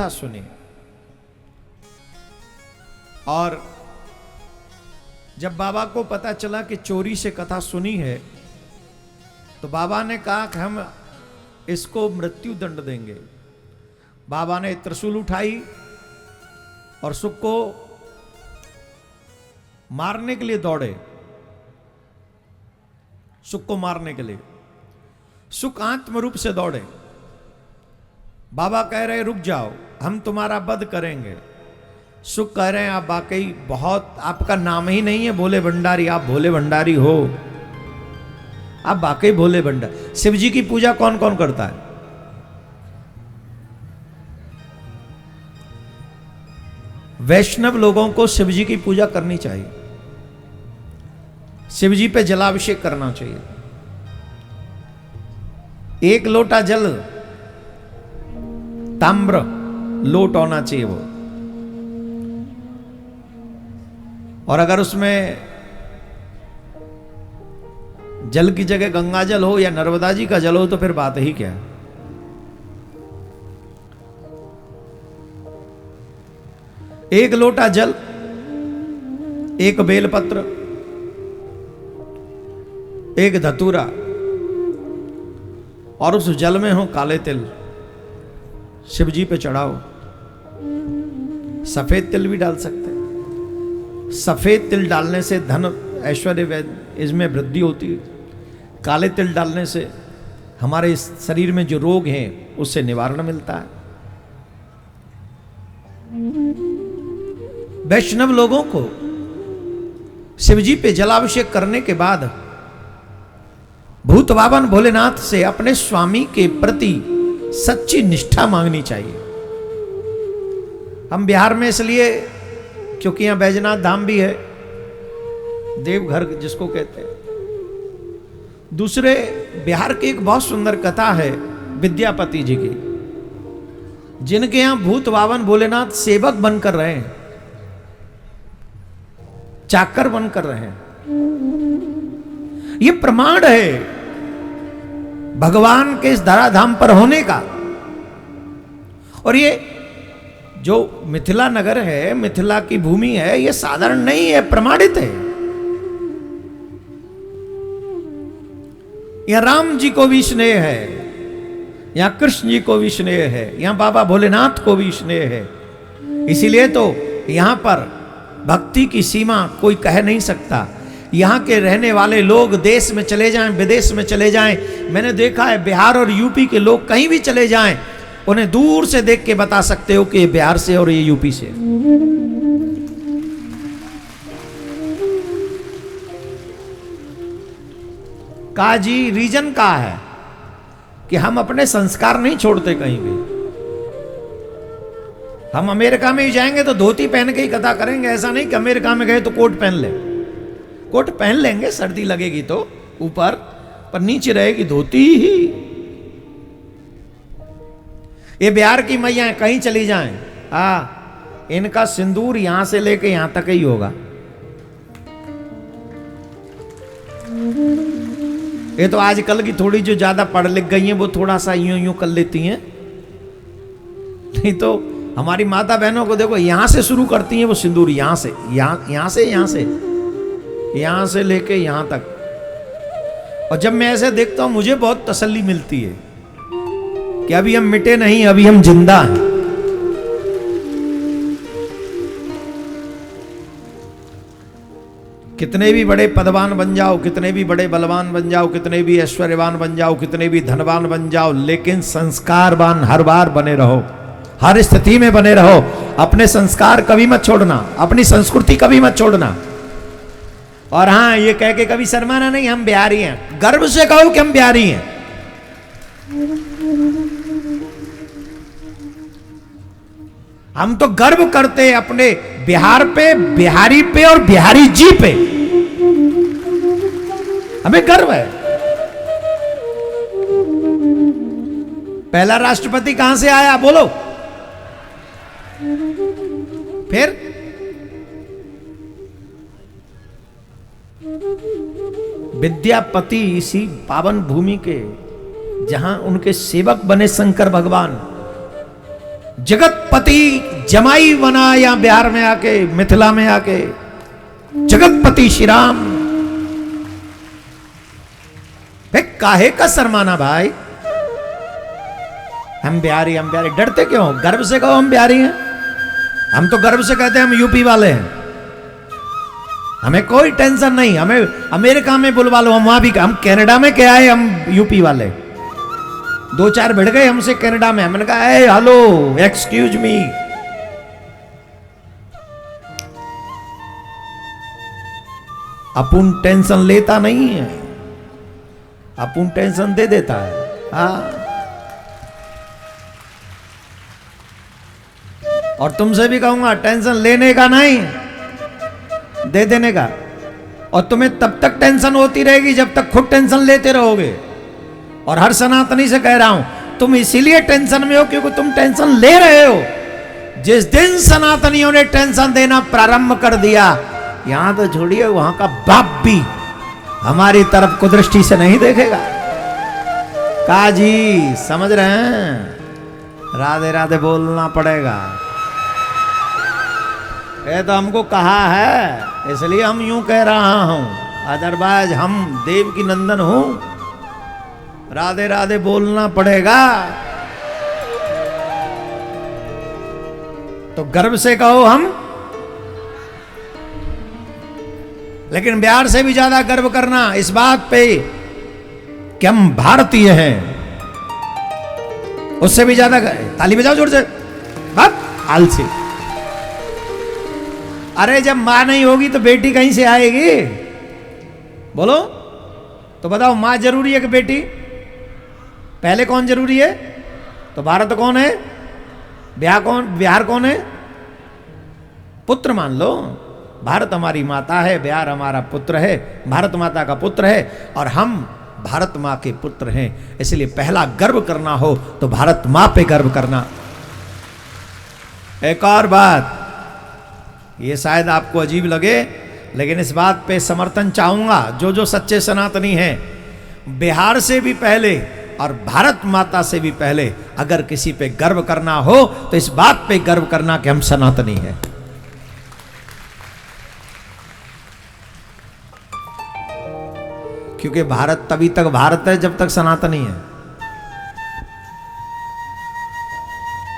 कथा सुनी और जब बाबा को पता चला कि चोरी से कथा सुनी है तो बाबा ने कहा कि हम इसको मृत्यु दंड देंगे। बाबा ने त्रिशूल उठाई और सुख को मारने के लिए दौड़े। सुख को मारने के लिए सुख आत्म रूप से दौड़े। बाबा कह रहे रुक जाओ, हम तुम्हारा वध करेंगे। सुख कह रहे हैं आप वाकई बहुत, आपका नाम ही नहीं है भोले भंडारी, आप भोले भंडारी हो, आप वाकई भोले भंडारी। शिव जी की पूजा कौन कौन करता है? वैष्णव लोगों को शिव जी की पूजा करनी चाहिए, शिव जी पे जलाभिषेक करना चाहिए। एक लोटा जल ताम्र लोट होना चाहिए वो, और अगर उसमें जल की जगह गंगा जल हो या नर्मदा जी का जल हो तो फिर बात ही क्या है। एक लोटा जल, एक बेलपत्र, एक धतूरा, और उस जल में हो काले तिल, शिव जी पे चढ़ाओ। सफेद तिल भी डाल सकते हैं। सफेद तिल डालने से धन ऐश्वर्य इसमें वृद्धि होती है। काले तिल डालने से हमारे इस शरीर में जो रोग हैं उससे निवारण मिलता है। वैष्णव लोगों को शिवजी पे जलाभिषेक करने के बाद भूत बावन भोलेनाथ से अपने स्वामी के प्रति सच्ची निष्ठा मांगनी चाहिए। हम बिहार में इसलिए क्योंकि यहां बैजनाथ धाम भी है, देवघर जिसको कहते हैं। दूसरे बिहार की एक बहुत सुंदर कथा है विद्यापति जी की, जिनके यहां भूत बावन भोलेनाथ सेवक बनकर रहे हैं, चाकर बनकर रहे हैं। यह प्रमाण है भगवान के इस धराधाम पर होने का। और ये जो मिथिला नगर है, मिथिला की भूमि है, यह साधारण नहीं है, प्रमाणित है। यहां राम जी को भी स्नेह है, यहां कृष्ण जी को भी स्नेह है, यहां बाबा भोलेनाथ को भी स्नेह है। इसीलिए तो यहां पर भक्ति की सीमा कोई कह नहीं सकता। यहां के रहने वाले लोग देश में चले जाएं, विदेश में चले जाएं, मैंने देखा है बिहार और यूपी के लोग कहीं भी चले जाएं, उन्हें दूर से देख के बता सकते हो कि ये बिहार से और ये यूपी से। का जी रीजन का है कि हम अपने संस्कार नहीं छोड़ते कहीं भी। हम अमेरिका में ही जाएंगे तो धोती पहन के ही कथा करेंगे। ऐसा नहीं कि अमेरिका में गए तो कोट पहन ले। कोट पहन लेंगे, सर्दी लगेगी तो ऊपर, पर नीचे रहेगी धोती ही। ये बिहार की मैया कहीं चली जाएं, इनका सिंदूर यहां से लेके यहां तक ही होगा। ये तो आजकल की थोड़ी जो ज्यादा पढ़ लिख गई हैं वो थोड़ा सा यूं यूं कर लेती हैं, नहीं तो हमारी माता बहनों को देखो यहां से शुरू करती हैं वो सिंदूर, यहां से यहां से लेके यहां तक। और जब मैं ऐसे देखता हूं मुझे बहुत तसल्ली मिलती है कि अभी हम मिटे नहीं, अभी हम जिंदा हैं। कितने भी बड़े पदवान बन जाओ, कितने भी बड़े बलवान बन जाओ, कितने भी ऐश्वर्यवान बन जाओ, कितने भी धनवान बन जाओ, लेकिन संस्कारवान हर बार बने रहो, हर स्थिति में बने रहो। अपने संस्कार कभी मत छोड़ना, अपनी संस्कृति कभी मत छोड़ना। और हां, ये कह के कभी शर्माना नहीं, हम बिहारी हैं। गर्व से कहो कि हम बिहारी हैं। हम तो गर्व करते हैं अपने बिहार पे, बिहारी पे और बिहारी जी पे। हमें गर्व है। पहला राष्ट्रपति कहां से आया बोलो? फिर विद्यापति इसी पावन भूमि के, जहां उनके सेवक बने शंकर भगवान, जगतपति जमाई बना या बिहार में आके, मिथिला में आके, जगतपति श्री राम। भाई काहे का शर्माना भाई, हम बिहारी डरते क्यों? गर्व से कहो हम बिहारी हैं। हम तो गर्व से कहते हैं हम यूपी वाले हैं, हमें कोई टेंशन नहीं। हमें अमेरिका में बुलवा लो, हम वहां भी, हम कनाडा में क्या है, हम यूपी वाले। दो चार भिड़ गए हमसे कनाडा में, मैंने कहा ए हेलो एक्सक्यूज मी। अपुन टेंशन लेता नहीं है, अपुन टेंशन दे देता है। हाँ, और तुमसे भी कहूंगा टेंशन लेने का नहीं, दे देने का। और तुम्हें तब तक टेंशन होती रहेगी जब तक खुद टेंशन लेते रहोगे। और हर सनातनी से कह रहा हूं, तुम इसीलिए टेंशन में हो क्योंकि तुम टेंशन ले रहे हो। जिस दिन सनातनियों ने टेंशन देना प्रारंभ कर दिया, यहां तो छोड़िए वहां का बाप भी हमारी तरफ कुदृष्टि से नहीं देखेगा। काजी समझ रहे हैं? राधे राधे बोलना पड़ेगा। ये तो हमको कहा है इसलिए हम यूं कह रहा हूं, अदरवाइज हम देव की नंदन हूं। राधे राधे बोलना पड़ेगा। तो गर्व से कहो हम, लेकिन बिहार से भी ज्यादा गर्व करना इस बात पे कि हम भारतीय हैं, उससे भी ज्यादा। ताली बजाओ जोर से, बाप आलसी। अरे जब मां नहीं होगी तो बेटी कहीं से आएगी? बोलो तो बताओ, मां जरूरी है कि बेटी? पहले कौन जरूरी है? तो भारत कौन है? बिहार कौन है? पुत्र मान लो। भारत हमारी माता है, बिहार हमारा पुत्र है, भारत माता का पुत्र है, और हम भारत मां के पुत्र हैं। इसलिए पहला गर्व करना हो तो भारत मां पे गर्व करना। एक और बात, ये शायद आपको अजीब लगे, लेकिन इस बात पे समर्थन चाहूंगा। जो सच्चे सनातनी हैं, बिहार से भी पहले और भारत माता से भी पहले अगर किसी पे गर्व करना हो तो इस बात पे गर्व करना कि हम सनातनी हैं। क्योंकि भारत तभी तक भारत है जब तक सनातनी है।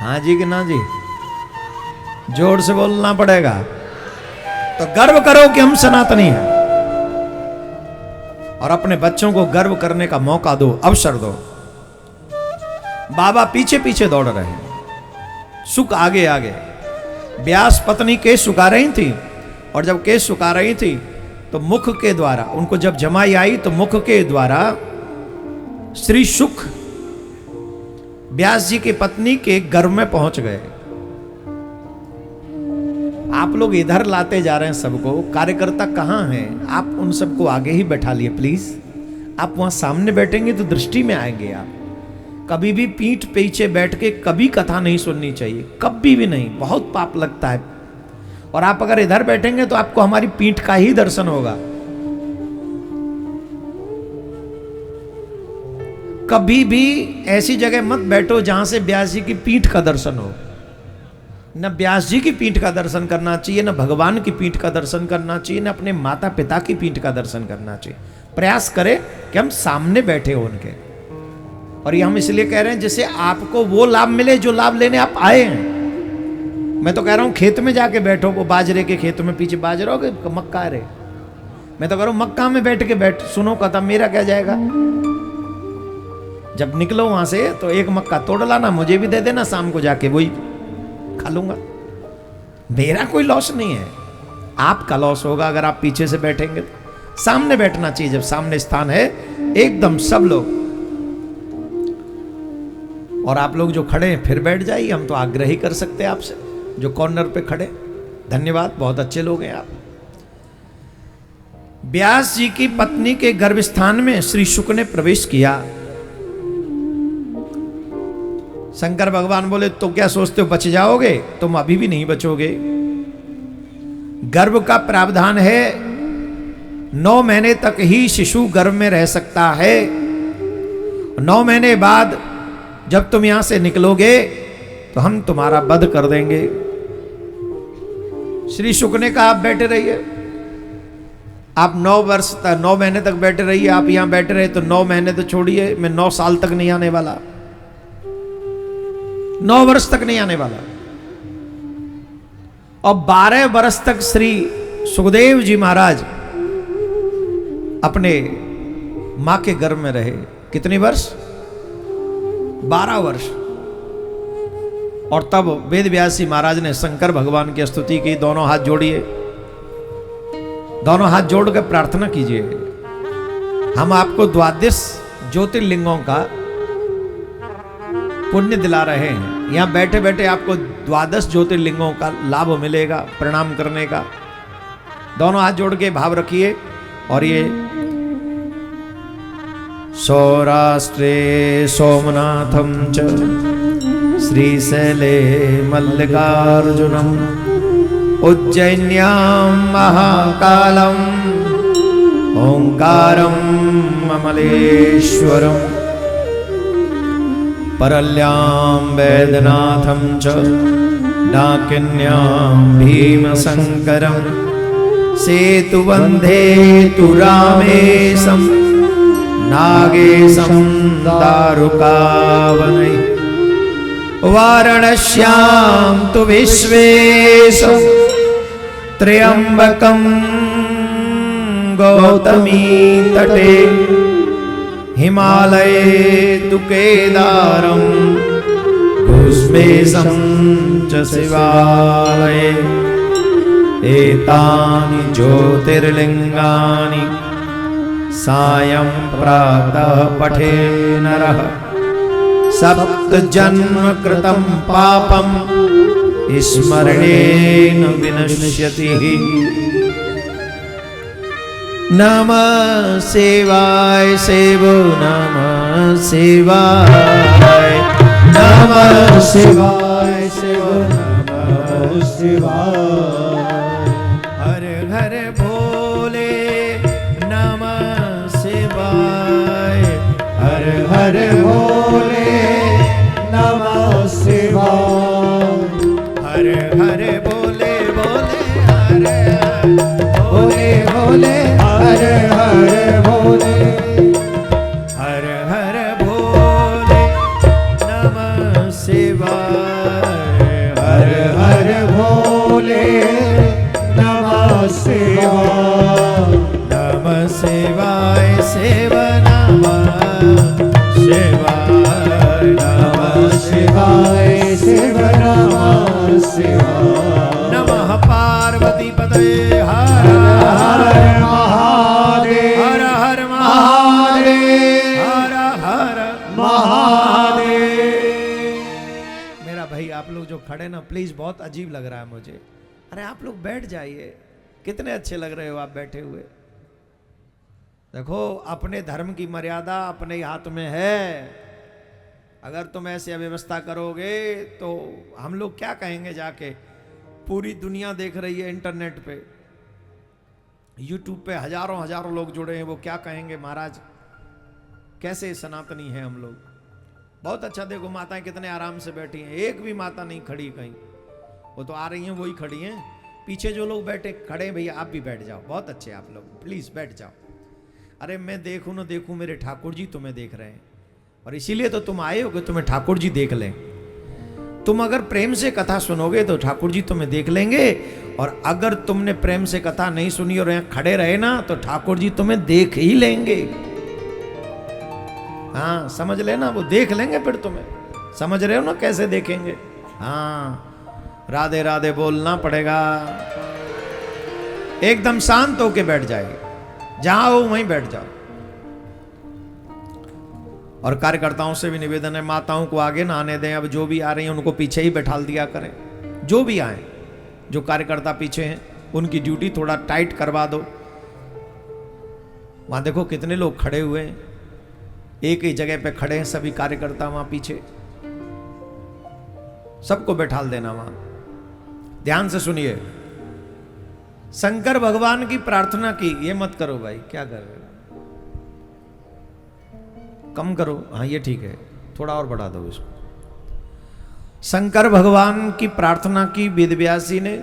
हाँ जी कि ना जी? जोर से बोलना पड़ेगा। तो गर्व करो कि हम सनातनी हैं, और अपने बच्चों को गर्व करने का मौका दो, अवसर दो। बाबा पीछे पीछे दौड़ रहे हैं, सुख आगे आगे। व्यास पत्नी केस सुखा रही थी, और जब केस सुखा रही थी तो मुख के द्वारा, उनको जब जमाई आई तो मुख के द्वारा श्री सुख व्यास जी की पत्नी के गर्भ में पहुंच गए। आप लोग इधर लाते जा रहे हैं सबको, कार्यकर्ता कहां हैं? आप उन सबको आगे ही बैठा लिए प्लीज। आप वहां सामने बैठेंगे तो दृष्टि में आएंगे। आप कभी भी पीठ पीछे बैठ के कभी कथा नहीं सुननी चाहिए, कभी भी नहीं, बहुत पाप लगता है। और आप अगर इधर बैठेंगे तो आपको हमारी पीठ का ही दर्शन होगा। कभी भी ऐसी जगह मत बैठो जहां से व्यास जी की पीठ का दर्शन हो। न व्यास जी की पीठ का दर्शन करना चाहिए, न भगवान की पीठ का दर्शन करना चाहिए, न अपने माता पिता की पीठ का दर्शन करना चाहिए। प्रयास करें कि हम सामने बैठे हो उनके। और ये हम इसलिए कह रहे हैं जिससे आपको वो लाभ मिले जो लाभ लेने आप आए हैं। मैं तो कह रहा हूं खेत में जाके बैठो, वो बाजरे के खेत में, पीछे बाजरा हो कि मक्का है रे। मैं तो कह रहा हूं मक्का में बैठ के बैठ सुनो कथा, मेरा क्या जाएगा। जब निकलो वहां से तो एक मक्का तोड़ लाना, मुझे भी दे देना, शाम को जाके वही खा लूंगा। मेरा कोई लॉस नहीं है, आपका लॉस होगा अगर आप पीछे से बैठेंगे। सामने बैठना चाहिए, जब सामने स्थान है एकदम सब लोग। और आप लोग जो खड़े हैं फिर बैठ जाइए, हम तो आग्रह ही कर सकते हैं आपसे जो कॉर्नर पे खड़े। धन्यवाद, बहुत अच्छे लोग हैं आप। व्यास जी की पत्नी के गर्भस्थान में श्री शुक ने प्रवेश किया। शंकर भगवान बोले तो क्या सोचते हो बच जाओगे? तुम अभी भी नहीं बचोगे। गर्भ का प्रावधान है, 9 महीने तक ही शिशु गर्भ में रह सकता है। 9 महीने बाद जब तुम यहां से निकलोगे तो हम तुम्हारा वध कर देंगे। श्री शुक ने कहा आप बैठे रहिए, आप 9 वर्ष तक 9 महीने तक बैठे रहिए। आप यहां बैठे रहे तो 9 महीने तो छोड़िए, मैं 9 साल तक नहीं आने वाला, 9 वर्ष तक नहीं आने वाला। और 12 वर्ष तक श्री सुखदेव जी महाराज अपने मां के गर्भ में रहे। कितनी वर्ष? 12 वर्ष। और तब वेद व्यास जी महाराज ने शंकर भगवान की स्तुति की। दोनों हाथ जोड़िए, दोनों हाथ जोड़ कर प्रार्थना कीजिए। हम आपको 12 ज्योतिर्लिंगों का पुण्य दिला रहे हैं। यहां बैठे बैठे आपको 12 ज्योतिर्लिंगों का लाभ मिलेगा प्रणाम करने का। दोनों हाथ जोड़ के भाव रखिए। और ये सौराष्ट्रे सोमनाथम च श्रीशैले मल्लिकार्जुनम उज्जैन्यां महाकालम ओंकारं ममलेश्वरम परल्यां वैद्यनाथं च डाकिन्यां भीमशंकरं सेतुबन्धे तु रामेशं नागेशं दारुकावनै वाराणस्यां तु विश्वेशं त्र्यंबकं गौतमी तटे हिमालये तु केदारं घुष्मेशं च शिवालये एतानि ज्योतिर्लिंगानि सायं प्रातः पठे नरः सप्त जन्म कृतं पापं स्मरणेन विनश्यति। नमः शिवाय शिव नमः शिवाय नमः शिवाय शिव नमः शिवाय हर हर भोले नमः शिवाय हर हर भोले नमः शिवाय हर हर भोले भोले हर भोले भोले हर हर भोले हर हर भोले नमः शिवाय हर हर भोले नमः शिवाय नमः शिवाय शिव नमः शिवाय नमः शिवाय शिव नमः शिवाय नमः पार्वती पतये हर हर महादेव हर हर महादेव हर हर महादेव। मेरा भाई आप लोग जो खड़े ना प्लीज, बहुत अजीब लग रहा है मुझे। अरे आप लोग बैठ जाइए, कितने अच्छे लग रहे हो आप बैठे हुए। देखो अपने धर्म की मर्यादा अपने हाथ में है। अगर तुम ऐसे अव्यवस्था करोगे तो हम लोग क्या कहेंगे जाके। पूरी दुनिया देख रही है इंटरनेट पे, यूट्यूब पे हजारों हजारों लोग जुड़े हैं, वो क्या कहेंगे महाराज कैसे सनातनी है हम लोग। बहुत अच्छा देखो माताएं कितने आराम से बैठी हैं, एक भी माता नहीं खड़ी कहीं। वो तो आ रही हैं वही खड़ी हैं। पीछे जो लोग बैठे खड़े भैया आप भी बैठ जाओ, बहुत अच्छे आप लोग, प्लीज बैठ जाओ। अरे मैं देखूं ना देखूं, मेरे ठाकुर जी तुम्हें देख रहे हैं और इसीलिए तो तुम आए हो कि तुम्हें ठाकुर जी देख लें। तुम अगर प्रेम से कथा सुनोगे तो ठाकुर जी तुम्हें देख लेंगे, और अगर तुमने प्रेम से कथा नहीं सुनी और यहाँ खड़े रहे ना तो ठाकुर जी तुम्हें देख ही लेंगे। हाँ समझ लेना, वो देख लेंगे फिर तुम्हें। समझ रहे हो ना कैसे देखेंगे। हाँ राधे राधे बोलना पड़ेगा। एकदम शांत होके बैठ जाएगी, जहां हो वहीं बैठ जाओ। और कार्यकर्ताओं से भी निवेदन है माताओं को आगे ना आने दें। अब जो भी आ रही हैं उनको पीछे ही बैठाल दिया करें। जो भी आए, जो कार्यकर्ता पीछे हैं उनकी ड्यूटी थोड़ा टाइट करवा दो। वहां देखो कितने लोग खड़े हुए हैं, एक ही जगह पे खड़े हैं सभी कार्यकर्ता वहां पीछे। सबको बैठाल देना वहां। ध्यान से सुनिए, शंकर भगवान की प्रार्थना की। ये मत करो भाई, क्या कर रहे हो, कम करो। हाँ ये ठीक है, थोड़ा और बढ़ा दो इसको। शंकर भगवान की प्रार्थना की वेदव्यास जी ने।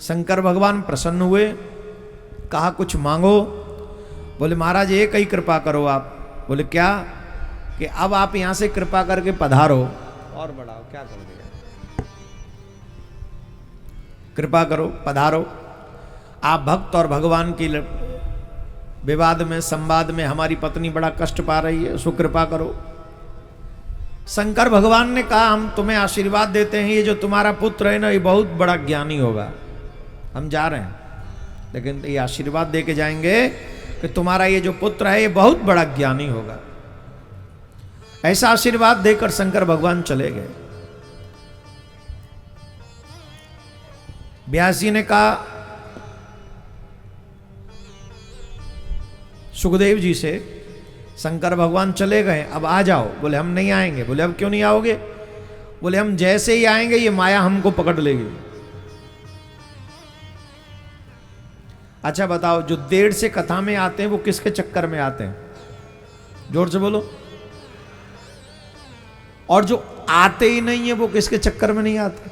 शंकर भगवान प्रसन्न हुए, कहा कुछ मांगो। बोले महाराज एक ही कृपा करो आप। बोले क्या? कि अब आप यहां से कृपा करके पधारो और बढ़ाओ। क्या कर दिया? कृपा करो, पधारो। आप भक्त और भगवान की विवाद में, संवाद में हमारी पत्नी बड़ा कष्ट पा रही है, उसको कृपा करो। शंकर भगवान ने कहा हम तुम्हें आशीर्वाद देते हैं, ये जो तुम्हारा पुत्र है ना, ये बहुत बड़ा ज्ञानी होगा। हम जा रहे हैं, लेकिन ये आशीर्वाद दे के जाएंगे कि तुम्हारा ये जो पुत्र है ये बहुत बड़ा ज्ञानी होगा। ऐसा आशीर्वाद देकर शंकर भगवान चले गए। व्यास जी ने कहा सुखदेव जी से, शंकर भगवान चले गए, अब आ जाओ। बोले हम नहीं आएंगे। बोले अब क्यों नहीं आओगे? बोले हम जैसे ही आएंगे ये माया हमको पकड़ लेगी। अच्छा बताओ, जो देर से कथा में आते हैं वो किसके चक्कर में आते हैं? जोर से बोलो। और जो आते ही नहीं है वो किसके चक्कर में नहीं आते?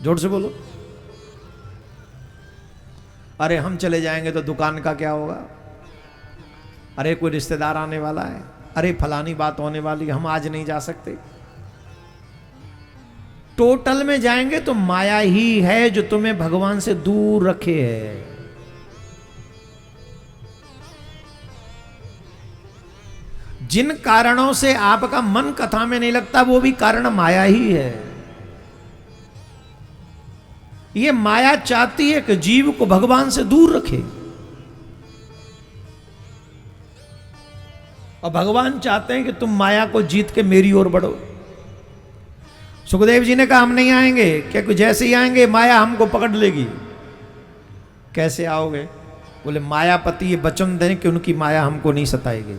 जोर से बोलो। अरे हम चले जाएंगे तो दुकान का क्या होगा? अरे कोई रिश्तेदार आने वाला है, अरे फलानी बात होने वाली, हम आज नहीं जा सकते। टोटल में जाएंगे तो माया ही है जो तुम्हें भगवान से दूर रखे है। जिन कारणों से आपका मन कथा में नहीं लगता वो भी कारण माया ही है। ये माया चाहती है कि जीव को भगवान से दूर रखे, और भगवान चाहते हैं कि तुम माया को जीत के मेरी ओर बढ़ो। सुखदेव जी ने कहा हम नहीं आएंगे, क्योंकि जैसे ही आएंगे माया हमको पकड़ लेगी। कैसे आओगे? बोले मायापति ये वचन दें कि उनकी माया हमको नहीं सताएगी।